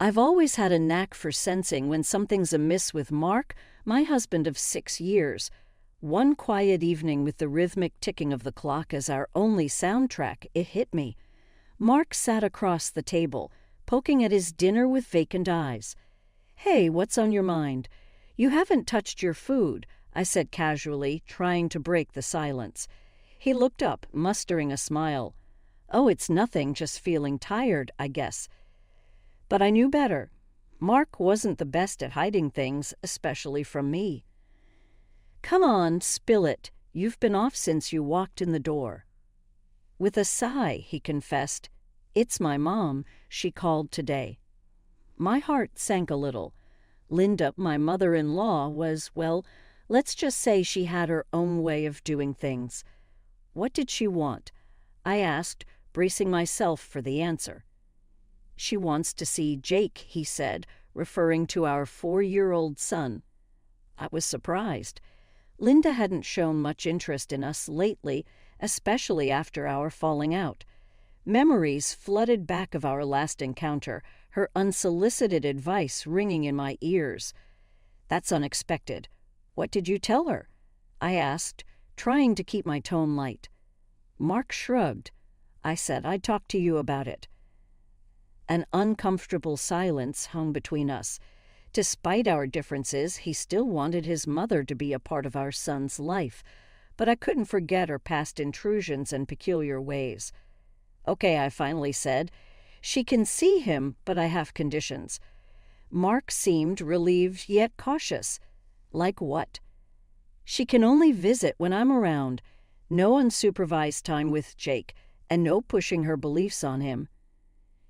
I've always had a knack for sensing when something's amiss with Mark, my husband of 6 years. One quiet evening with the rhythmic ticking of the clock as our only soundtrack, it hit me. Mark sat across the table, poking at his dinner with vacant eyes. "Hey, what's on your mind? You haven't touched your food," I said casually, trying to break the silence. He looked up, mustering a smile. "Oh, it's nothing, just feeling tired, I guess." But I knew better. Mark wasn't the best at hiding things, especially from me. "Come on, spill it. You've been off since you walked in the door." With a sigh, he confessed, "It's my mom. She called today." My heart sank a little. Linda, my mother-in-law, was, well, let's just say she had her own way of doing things. What did she want? I asked, bracing myself for the answer. "She wants to see Jake," he said, referring to our 4-year-old son. I was surprised. Linda hadn't shown much interest in us lately, especially after our falling out. Memories flooded back of our last encounter, her unsolicited advice ringing in my ears. "That's unexpected. What did you tell her?" I asked, trying to keep my tone light. Mark shrugged. I said I'd talk to you about it. An uncomfortable silence hung between us. Despite our differences, he still wanted his mother to be a part of our son's life, but I couldn't forget her past intrusions and peculiar ways. "Okay," I finally said. "She can see him, but I have conditions." Mark seemed relieved yet cautious. "Like what?" "She can only visit when I'm around. No unsupervised time with Jake, and no pushing her beliefs on him."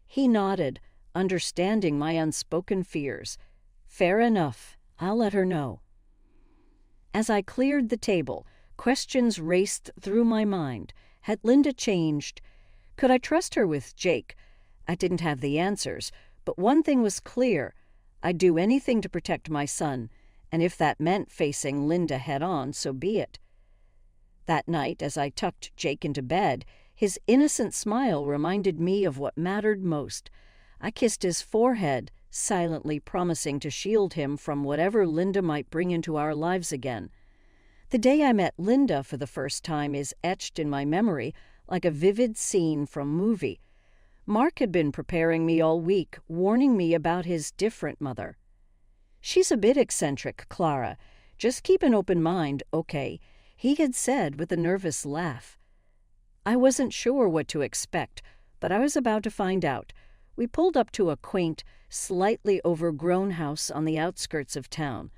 He nodded, understanding my unspoken fears. "Fair enough. I'll let her know." As I cleared the table, questions raced through my mind. Had Linda changed? Could I trust her with Jake? I didn't have the answers, but one thing was clear. I'd do anything to protect my son, and if that meant facing Linda head-on, so be it. That night, as I tucked Jake into bed, his innocent smile reminded me of what mattered most. I kissed his forehead, silently promising to shield him from whatever Linda might bring into our lives again. The day I met Linda for the first time is etched in my memory like a vivid scene from a movie. Mark had been preparing me all week, warning me about his different mother. "She's a bit eccentric, Clara. Just keep an open mind, okay?" he had said with a nervous laugh. I wasn't sure what to expect, but I was about to find out. We pulled up to a quaint, slightly overgrown house on the outskirts of town.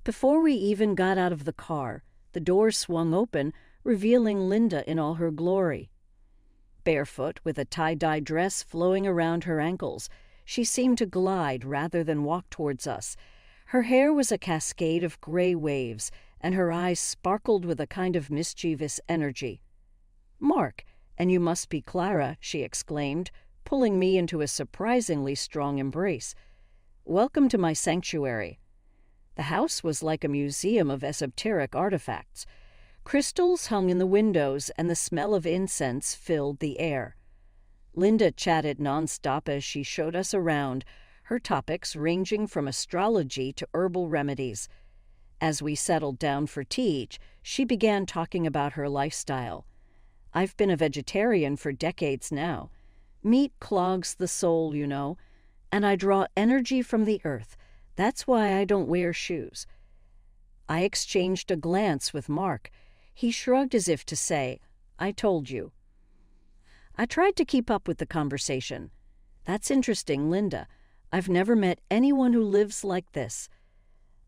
Before we even got out of the car, the door swung open, revealing Linda in all her glory. Barefoot, with a tie-dye dress flowing around her ankles, she seemed to glide rather than walk towards us. Her hair was a cascade of gray waves, and her eyes sparkled with a kind of mischievous energy. "Mark, and you must be Clara," she exclaimed, pulling me into a surprisingly strong embrace. "Welcome to my sanctuary." The house was like a museum of esoteric artifacts. Crystals hung in the windows, and the smell of incense filled the air. Linda chatted nonstop as she showed us around, her topics ranging from astrology to herbal remedies. As we settled down for tea, she began talking about her lifestyle. "I've been a vegetarian for decades now. Meat clogs the soul, you know, and I draw energy from the earth. That's why I don't wear shoes." I exchanged a glance with Mark. He shrugged as if to say, "I told you." I tried to keep up with the conversation. "That's interesting, Linda. I've never met anyone who lives like this."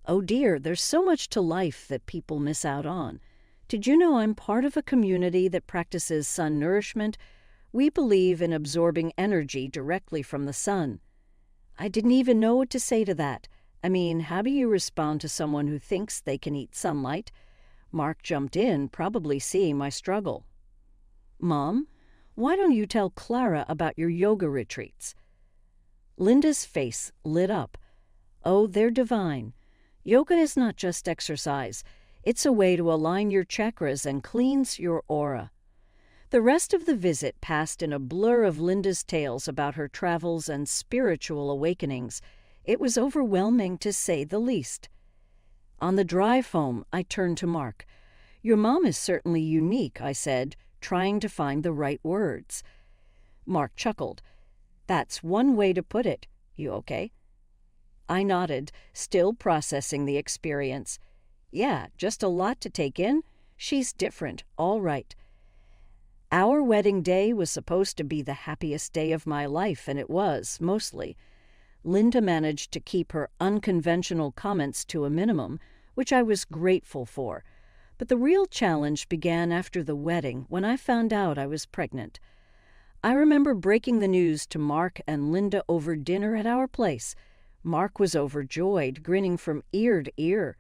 "Oh dear, there's so much to life that people miss out on. Did you know I'm part of a community that practices sun nourishment? We believe in absorbing energy directly from the sun." I didn't even know what to say to that. I mean, how do you respond to someone who thinks they can eat sunlight? Mark jumped in, probably seeing my struggle. "Mom, why don't you tell Clara about your yoga retreats?" Linda's face lit up. "Oh, they're divine. Yoga is not just exercise. It's a way to align your chakras and cleanse your aura." The rest of the visit passed in a blur of Linda's tales about her travels and spiritual awakenings. It was overwhelming, to say the least. On the drive home, I turned to Mark. "Your mom is certainly unique," I said, trying to find the right words. Mark chuckled. "That's one way to put it. You okay?" I nodded, still processing the experience. "Yeah, just a lot to take in. She's different, all right." Our wedding day was supposed to be the happiest day of my life, and it was, mostly. Linda managed to keep her unconventional comments to a minimum, which I was grateful for. But the real challenge began after the wedding, when I found out I was pregnant. I remember breaking the news to Mark and Linda over dinner at our place. Mark was overjoyed, grinning from ear to ear.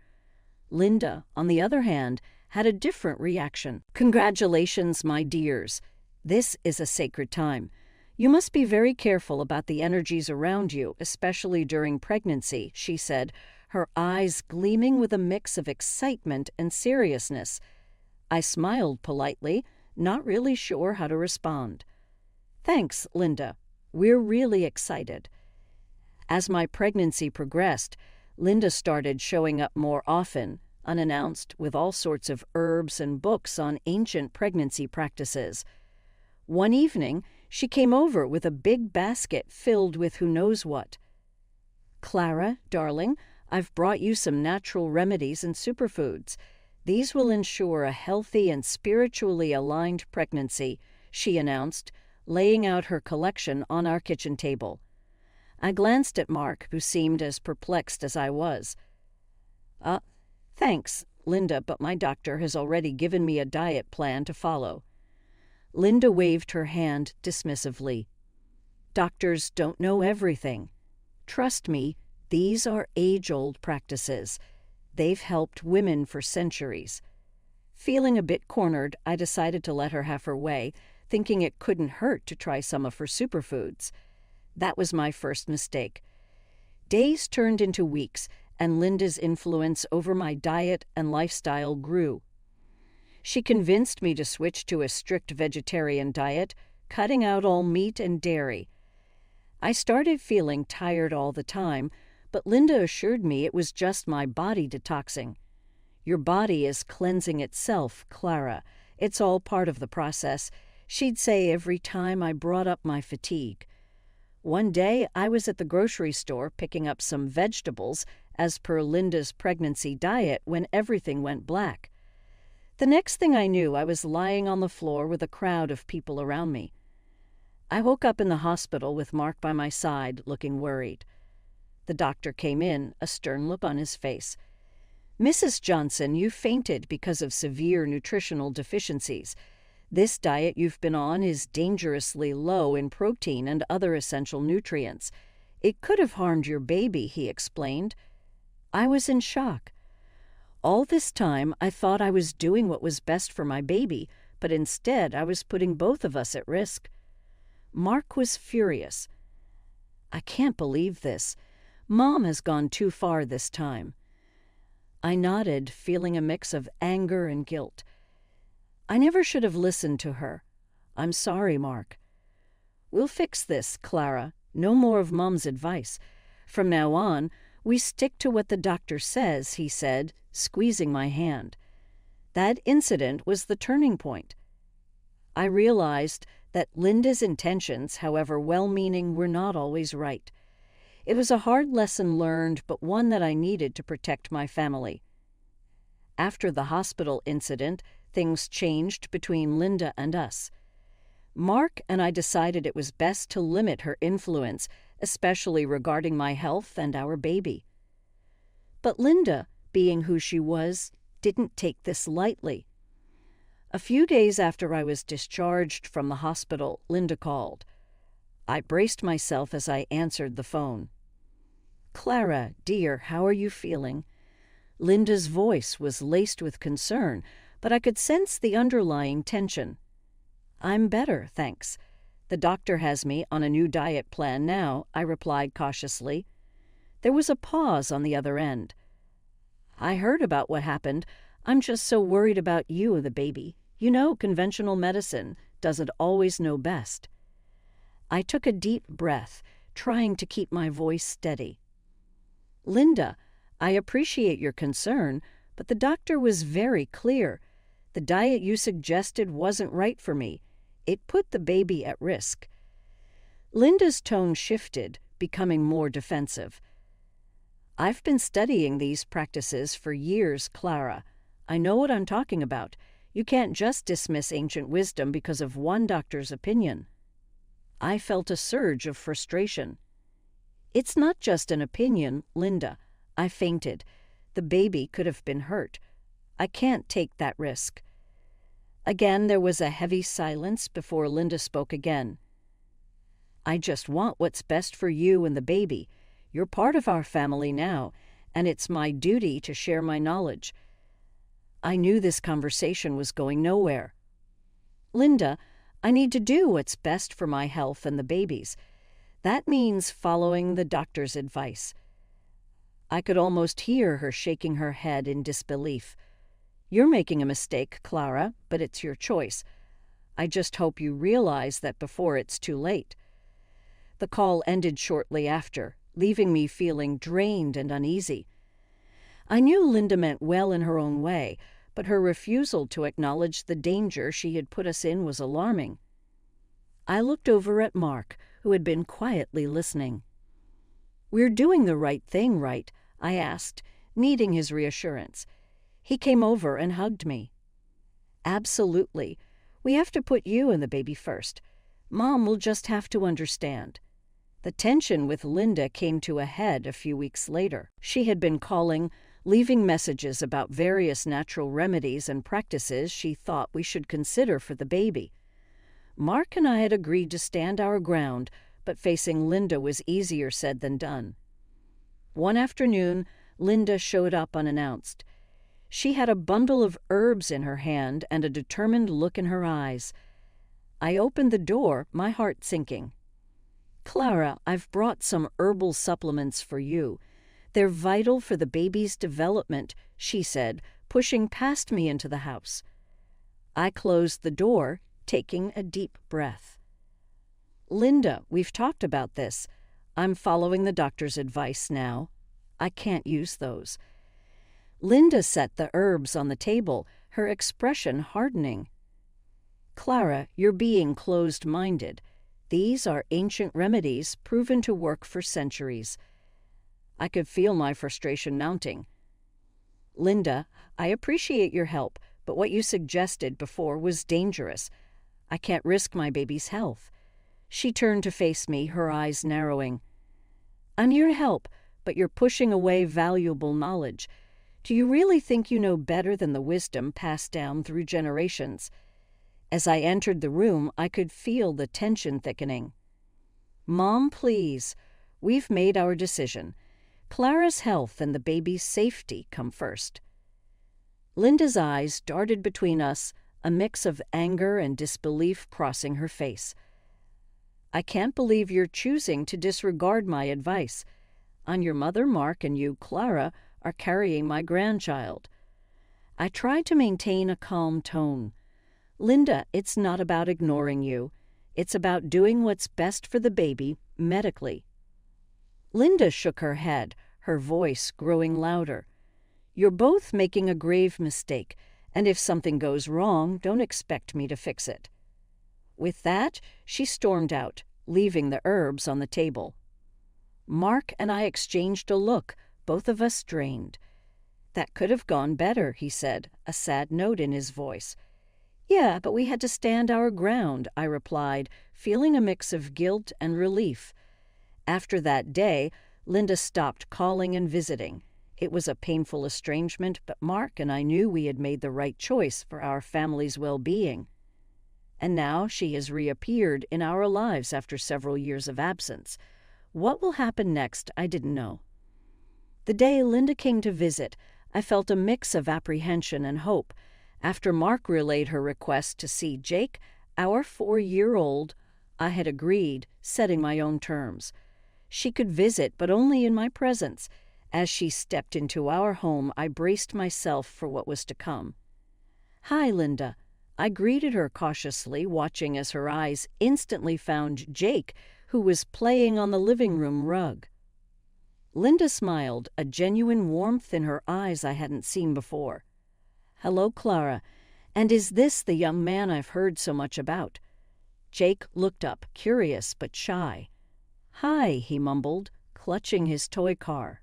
Linda, on the other hand, had a different reaction. "Congratulations, my dears. This is a sacred time. You must be very careful about the energies around you, especially during pregnancy," she said, her eyes gleaming with a mix of excitement and seriousness. I smiled politely, not really sure how to respond. "Thanks, Linda. We're really excited." As my pregnancy progressed, Linda started showing up more often, unannounced, with all sorts of herbs and books on ancient pregnancy practices. One evening, she came over with a big basket filled with who knows what. "Clara, darling, I've brought you some natural remedies and superfoods. These will ensure a healthy and spiritually aligned pregnancy," she announced, laying out her collection on our kitchen table. I glanced at Mark, who seemed as perplexed as I was. "Thanks, Linda, but my doctor has already given me a diet plan to follow." Linda waved her hand dismissively. "Doctors don't know everything. Trust me, these are age-old practices. They've helped women for centuries." Feeling a bit cornered, I decided to let her have her way, thinking it couldn't hurt to try some of her superfoods. That was my first mistake. Days turned into weeks, and Linda's influence over my diet and lifestyle grew. She convinced me to switch to a strict vegetarian diet, cutting out all meat and dairy. I started feeling tired all the time, but Linda assured me it was just my body detoxing. "Your body is cleansing itself, Clara. It's all part of the process," she'd say every time I brought up my fatigue. One day, I was at the grocery store picking up some vegetables as per Linda's pregnancy diet when everything went black. The next thing I knew, I was lying on the floor with a crowd of people around me. I woke up in the hospital with Mark by my side, looking worried. The doctor came in, a stern look on his face. "Mrs. Johnson, you fainted because of severe nutritional deficiencies. This diet you've been on is dangerously low in protein and other essential nutrients. It could have harmed your baby," he explained. I was in shock. All this time, I thought I was doing what was best for my baby, but instead I was putting both of us at risk. Mark was furious. "I can't believe this. Mom has gone too far this time." I nodded, feeling a mix of anger and guilt. "I never should have listened to her. I'm sorry, Mark." "We'll fix this, Clara. No more of Mom's advice. From now on, we stick to what the doctor says," he said, squeezing my hand. That incident was the turning point. I realized that Linda's intentions, however well-meaning, were not always right. It was a hard lesson learned, but one that I needed to protect my family. After the hospital incident, things changed between Linda and us. Mark and I decided it was best to limit her influence, especially regarding my health and our baby. But Linda, being who she was, didn't take this lightly. A few days after I was discharged from the hospital, Linda called. I braced myself as I answered the phone. "Clara, dear, how are you feeling?" Linda's voice was laced with concern, but I could sense the underlying tension. "I'm better, thanks. The doctor has me on a new diet plan now," I replied cautiously. There was a pause on the other end. "I heard about what happened. I'm just so worried about you and the baby. You know, conventional medicine. doesn't always know best. I took a deep breath, trying to keep my voice steady. Linda, I appreciate your concern, but the doctor was very clear. The diet you suggested wasn't right for me. It put the baby at risk. Linda's tone shifted, becoming more defensive. I've been studying these practices for years, Clara. I know what I'm talking about. You can't just dismiss ancient wisdom because of one doctor's opinion. I felt a surge of frustration. It's not just an opinion, Linda. I fainted. The baby could have been hurt. I can't take that risk. Again, there was a heavy silence before Linda spoke again. I just want what's best for you and the baby. You're part of our family now, and it's my duty to share my knowledge. I knew this conversation was going nowhere. Linda, I need to do what's best for my health and the baby's. That means following the doctor's advice. I could almost hear her shaking her head in disbelief. You're making a mistake, Clara, but it's your choice. I just hope you realize that before it's too late. The call ended shortly after, leaving me feeling drained and uneasy. I knew Linda meant well in her own way, but her refusal to acknowledge the danger she had put us in was alarming. I looked over at Mark, who had been quietly listening. We're doing the right thing, right? I asked, needing his reassurance. He came over and hugged me. Absolutely. We have to put you and the baby first. Mom will just have to understand. The tension with Linda came to a head a few weeks later. She had been calling, leaving messages about various natural remedies and practices she thought we should consider for the baby. Mark and I had agreed to stand our ground, but facing Linda was easier said than done. One afternoon, Linda showed up unannounced. She had a bundle of herbs in her hand and a determined look in her eyes. I opened the door, my heart sinking. Clara, I've brought some herbal supplements for you. They're vital for the baby's development, she said, pushing past me into the house. I closed the door, taking a deep breath. Linda, we've talked about this. I'm following the doctor's advice now. I can't use those. Linda set the herbs on the table, her expression hardening. Clara, you're being closed-minded. These are ancient remedies proven to work for centuries. I could feel my frustration mounting. Linda, I appreciate your help, but what you suggested before was dangerous. I can't risk my baby's health. She turned to face me, her eyes narrowing. I'm here to help, but you're pushing away valuable knowledge. Do you really think you know better than the wisdom passed down through generations? As I entered the room, I could feel the tension thickening. Mom, please. We've made our decision. Clara's health and the baby's safety come first. Linda's eyes darted between us, a mix of anger and disbelief crossing her face. I can't believe you're choosing to disregard my advice. On your mother, Mark, and you, Clara, are carrying my grandchild. I tried to maintain a calm tone. Linda, it's not about ignoring you. It's about doing what's best for the baby, medically. Linda shook her head, her voice growing louder. You're both making a grave mistake, and if something goes wrong, don't expect me to fix it. With that, she stormed out, leaving the herbs on the table. Mark and I exchanged a look, both of us drained. That could have gone better, he said, a sad note in his voice. Yeah, but we had to stand our ground, I replied, feeling a mix of guilt and relief. After that day, Linda stopped calling and visiting. It was a painful estrangement, but Mark and I knew we had made the right choice for our family's well-being. And now she has reappeared in our lives after several years of absence. What will happen next, I didn't know. The day Linda came to visit, I felt a mix of apprehension and hope. After Mark relayed her request to see Jake, our 4-year-old, I had agreed, setting my own terms. She could visit, but only in my presence. As she stepped into our home, I braced myself for what was to come. Hi, Linda. I greeted her cautiously, watching as her eyes instantly found Jake, who was playing on the living room rug. Linda smiled, a genuine warmth in her eyes I hadn't seen before. "Hello, Clara. And is this the young man I've heard so much about?" Jake looked up, curious but shy. "Hi," he mumbled, clutching his toy car.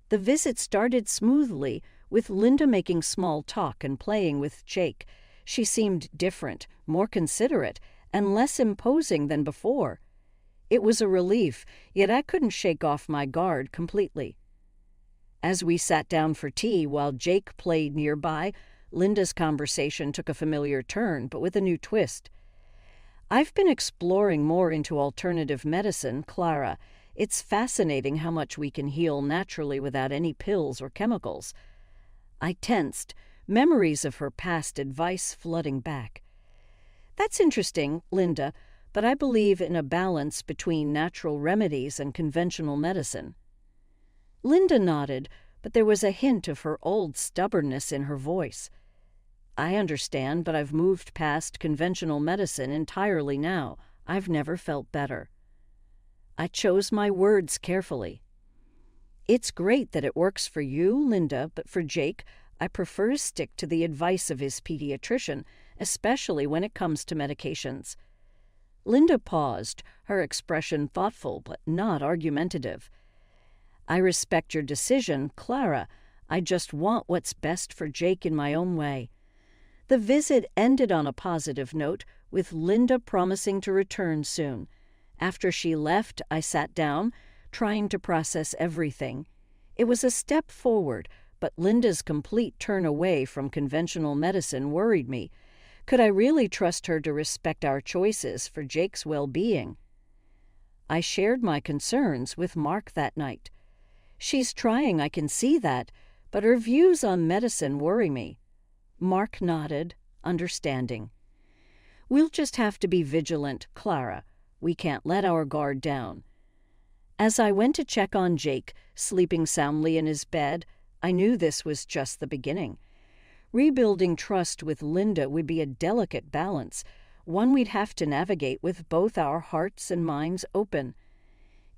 The visit started smoothly, with Linda making small talk and playing with Jake. She seemed different, more considerate, and less imposing than before. It was a relief, yet I couldn't shake off my guard completely. As we sat down for tea while Jake played nearby, Linda's conversation took a familiar turn, but with a new twist. "I've been exploring more into alternative medicine, Clara. It's fascinating how much we can heal naturally without any pills or chemicals." I tensed, memories of her past advice flooding back. "That's interesting, Linda, but I believe in a balance between natural remedies and conventional medicine." Linda nodded, but there was a hint of her old stubbornness in her voice. "I understand, but I've moved past conventional medicine entirely now. I've never felt better." I chose my words carefully. "It's great that it works for you, Linda, but for Jake, I prefer to stick to the advice of his pediatrician, especially when it comes to medications." Linda paused, her expression thoughtful but not argumentative. "I respect your decision, Clara. I just want what's best for Jake in my own way." The visit ended on a positive note, with Linda promising to return soon. After she left, I sat down, trying to process everything. It was a step forward, but Linda's complete turn away from conventional medicine worried me. Could I really trust her to respect our choices for Jake's well-being? I shared my concerns with Mark that night. "She's trying, I can see that, but her views on medicine worry me." Mark nodded, understanding. "We'll just have to be vigilant, Clara. We can't let our guard down." As I went to check on Jake, sleeping soundly in his bed, I knew this was just the beginning. Rebuilding trust with Linda would be a delicate balance, one we'd have to navigate with both our hearts and minds open.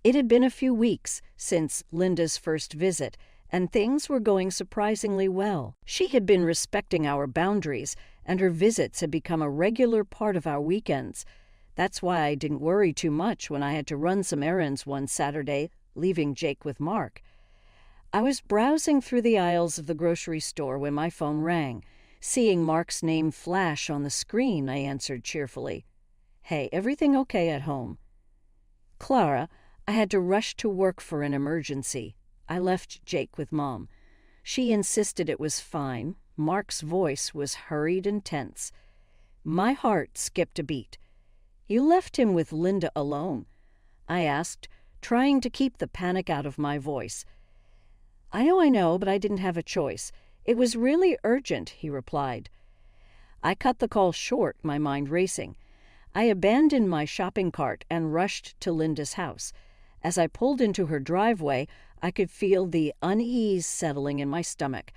It had been a few weeks since Linda's first visit, and things were going surprisingly well. She had been respecting our boundaries, and her visits had become a regular part of our weekends. That's why I didn't worry too much when I had to run some errands one Saturday, leaving Jake with Mark. I was browsing through the aisles of the grocery store when my phone rang. Seeing Mark's name flash on the screen, I answered cheerfully. "Hey, everything okay at home?" "Clara, I had to rush to work for an emergency. I left Jake with Mom." She insisted it was fine. Mark's voice was hurried and tense. My heart skipped a beat. "You left him with Linda alone?" I asked, trying to keep the panic out of my voice. I know, but I didn't have a choice. It was really urgent," he replied. I cut the call short, my mind racing. I abandoned my shopping cart and rushed to Linda's house. As I pulled into her driveway, I could feel the unease settling in my stomach.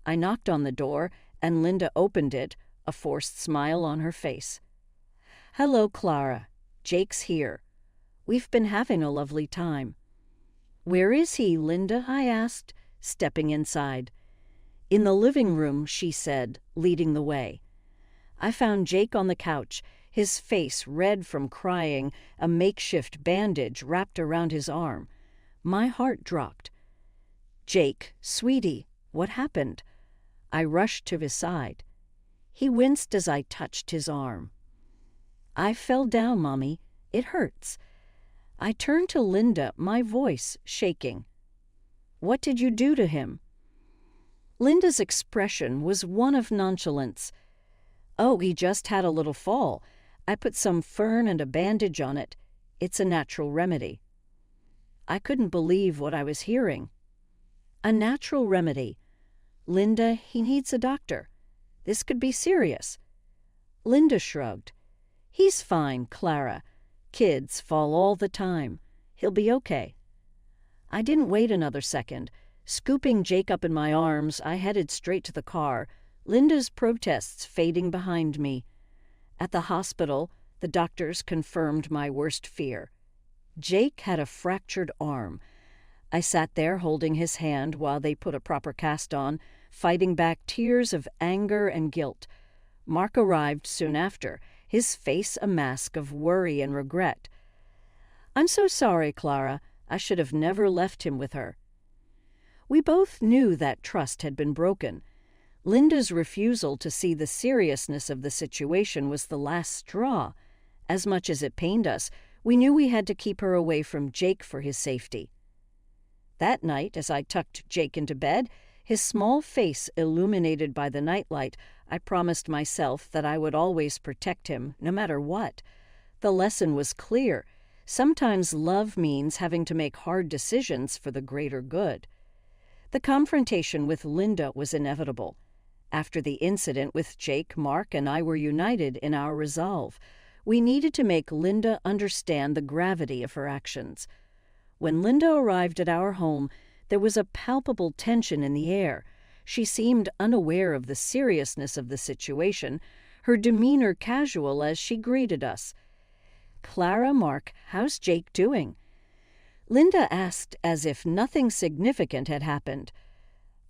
I knocked on the door, and Linda opened it, a forced smile on her face. "Hello, Clara. Jake's here. We've been having a lovely time." "Where is he, Linda?" I asked, stepping inside. "In the living room," she said, leading the way. I found Jake on the couch, his face red from crying, a makeshift bandage wrapped around his arm. My heart dropped. "Jake, sweetie, what happened?" I rushed to his side. He winced as I touched his arm. "I fell down, Mommy. It hurts." I turned to Linda, my voice shaking. "What did you do to him?" Linda's expression was one of nonchalance. "Oh, he just had a little fall. I put some fern and a bandage on it. It's a natural remedy." I couldn't believe what I was hearing. A natural remedy. "Linda, he needs a doctor. This could be serious." Linda shrugged. "He's fine, Clara. Kids fall all the time. He'll be okay." I didn't wait another second. Scooping Jake up in my arms, I headed straight to the car. Linda's protests fading behind me. At the hospital, the doctors confirmed my worst fear. Jake had a fractured arm. I sat there holding his hand while they put a proper cast on, fighting back tears of anger and guilt. Mark arrived soon after, his face a mask of worry and regret. "I'm so sorry, Clara. I should have never left him with her." We both knew that trust had been broken. Linda's refusal to see the seriousness of the situation was the last straw. As much as it pained us, we knew we had to keep her away from Jake for his safety. That night, as I tucked Jake into bed, his small face illuminated by the nightlight, I promised myself that I would always protect him, no matter what. The lesson was clear. Sometimes love means having to make hard decisions for the greater good. The confrontation with Linda was inevitable. After the incident with Jake, Mark and I were united in our resolve. We needed to make Linda understand the gravity of her actions. When Linda arrived at our home, there was a palpable tension in the air. She seemed unaware of the seriousness of the situation, her demeanor casual as she greeted us. "Clara, Mark, how's Jake doing?" Linda asked as if nothing significant had happened.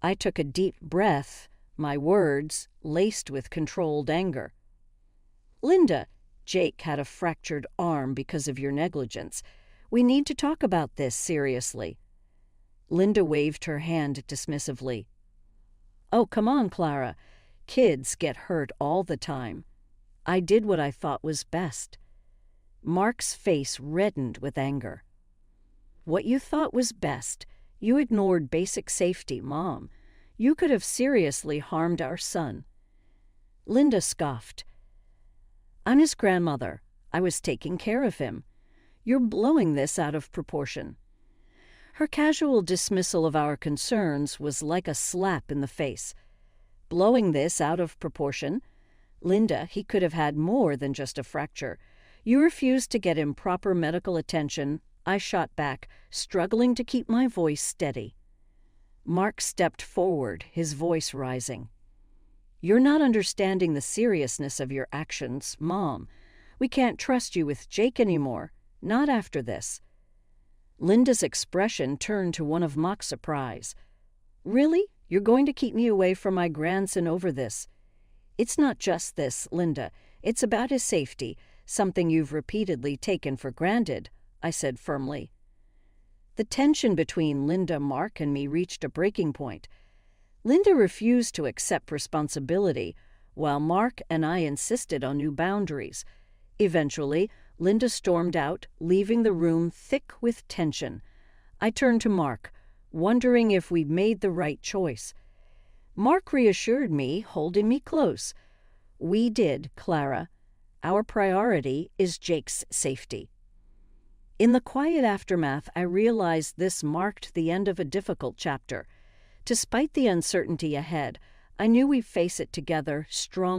I took a deep breath, my words laced with controlled anger. "Linda, Jake had a fractured arm because of your negligence. We need to talk about this seriously." Linda waved her hand dismissively. "Oh, come on, Clara. Kids get hurt all the time. I did what I thought was best." Mark's face reddened with anger. "What you thought was best? You ignored basic safety, Mom. You could have seriously harmed our son." Linda scoffed. "I'm his grandmother. I was taking care of him. You're blowing this out of proportion." Her casual dismissal of our concerns was like a slap in the face. "Blowing this out of proportion? Linda, he could have had more than just a fracture. You refused to get him proper medical attention," I shot back, struggling to keep my voice steady. Mark stepped forward, his voice rising. "You're not understanding the seriousness of your actions, Mom. We can't trust you with Jake anymore, not after this." Linda's expression turned to one of mock surprise. "Really? You're going to keep me away from my grandson over this?" "It's not just this, Linda. It's about his safety, something you've repeatedly taken for granted," I said firmly. The tension between Linda, Mark, and me reached a breaking point. Linda refused to accept responsibility, while Mark and I insisted on new boundaries. Eventually, Linda stormed out, leaving the room thick with tension. I turned to Mark, wondering if we'd made the right choice. Mark reassured me, holding me close. "We did, Clara. Our priority is Jake's safety." In the quiet aftermath, I realized this marked the end of a difficult chapter. Despite the uncertainty ahead, I knew we'd face it together, strong.